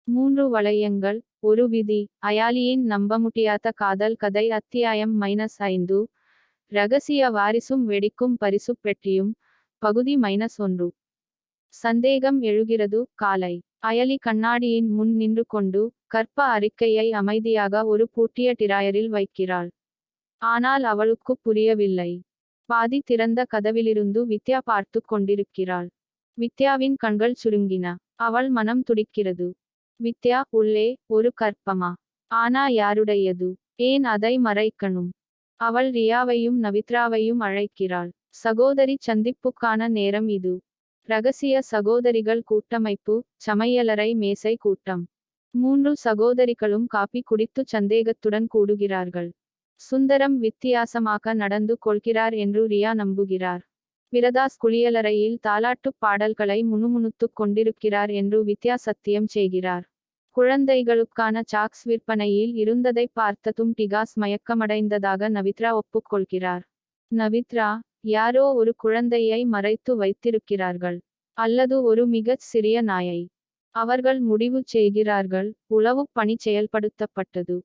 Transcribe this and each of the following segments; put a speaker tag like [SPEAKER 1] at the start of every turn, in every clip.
[SPEAKER 1] 3 வளையங்கள், ஒரு விதி. அயாலியின் நம்பமுடியாத காதல் கதை அத்தியாயம் -5. ரகசிய வாரிசும் வெடிக்கும் பரிசுப் பெட்டியும். பகுதி -1. சந்தேகம் எழுகிறது. காலை அயலி கண்ணாடியின் முன் நின்று கொண்டு, கற்ப அறிக்கையை அமைதியாக ஒரு பூட்டிய டிராயரில் வைக்கிறாள். ஆனால் அவளுக்குப் புரியவில்லை. பாதி திறந்த கதவிலிருந்து வித்யா பார்த்து கொண்டிருக்கிறாள். வித்யாவின் கண்கள் சுருங்கின. அவள் மனம் துடிக்கிறது. வித்யா, உள்ளே ஒரு கற்பமா? ஆனா யாருடையது? ஏன் அதை மறைக்கணும்? அவள் ரியாவையும் நவித்ராவையும் அழைக்கிறாள். சகோதரி சந்திப்புக்கான நேரம் இது. ரகசிய சகோதரிகள் கூட்டமைப்பு. சமையலறை மேசை கூட்டம். 3 சகோதரிகளும் காபி குடித்து சந்தேகத்துடன் கூடுகிறார்கள். சுந்தரம் வித்தியாசமாக நடந்து கொள்கிறார் என்று ரியா நம்புகிறார். பிரதாஸ் குளியலறையில் தாலாட்டுப் பாடல்களை முணுமுணுத்துக் கொண்டிருக்கிறார் என்று வித்யா சத்தியம் செய்கிறார். குழந்தைகளுக்கான சாக்ஸ் விற்பனையில் இருந்ததை பார்த்ததும் டிகாஸ் மயக்கமடைந்ததாக நவித்ரா ஒப்புக்கொள்கிறார். நவித்ரா, யாரோ ஒரு குழந்தையை மறைத்து வைத்திருக்கிறார்கள். அல்லது ஒரு மிகச் சிறிய நாயை. அவர்கள் முடிவு செய்கிறார்கள், உளவுப் பணி செயல்படுத்தப்பட்டது.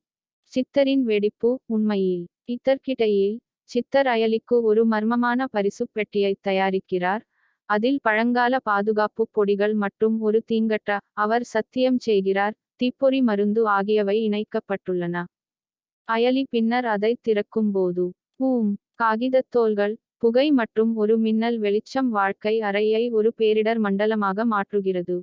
[SPEAKER 1] சித்தரின் வெடிப்பு. உண்மையில் இதற்கிடையில் சித்தர் அயலிக்கு ஒரு மர்மமான பரிசுப் பெட்டியை தயாரிக்கிறார். அதில் பழங்கால பாதுகாப்பு பொடிகள் மற்றும் ஒரு தீங்கட்ட, அவர் சத்தியம் செய்கிறார், தீப்பொறி மருந்து ஆகியவை இணைக்கப்பட்டுள்ளன. அயலி பின்னர் அதை திறக்கும்போது காகிதத்தோல்கள், புகை மற்றும் ஒரு மின்னல் வெளிச்சம் வாழ்க்கை அறையை ஒரு பேரிடர் மண்டலமாக மாற்றுகிறது.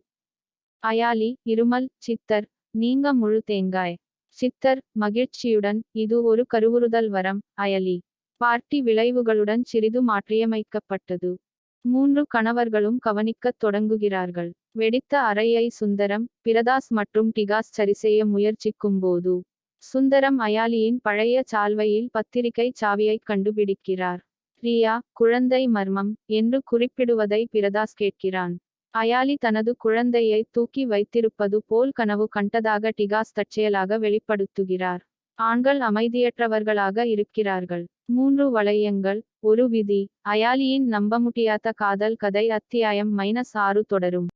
[SPEAKER 1] அயாலி, இருமல். சித்தர், நீங்க முழு தேங்காய். சித்தர், மகிழ்ச்சியுடன், இது ஒரு கருவுறுதல் வரம். அயலி, பார்ட்டி விளைவுகளுடன் சிறிது மாற்றியமைக்கப்பட்டது. 3 கணவர்களும் கவனிக்கத் தொடங்குகிறார்கள். வெடித்த அறையை சுந்தரம், பிரதாஸ் மற்றும் டிகாஸ் சரிசெய்ய முயற்சிக்கும்போது, சுந்தரம் அயாலியின் பழைய சால்வையில் பத்திரிகை சாவியைக் கண்டுபிடிக்கிறார். ரியா, குழந்தை மர்மம் என்று குறிப்பிடுவதை பிரதாஸ் கேட்கிறான். அயாலி தனது குழந்தையை தூக்கி வைத்திருப்பது போல் கனவு கண்டதாக டிகாஸ் தற்செயலாக வெளிப்படுத்துகிறார். ஆண்கள் அமைதியற்றவர்களாக இருக்கிறார்கள். 3 வளையங்கள், ஒரு விதி. அயாலியின் நம்பமுடியாத காதல் கதை அத்தியாயம் -6 தொடரும்.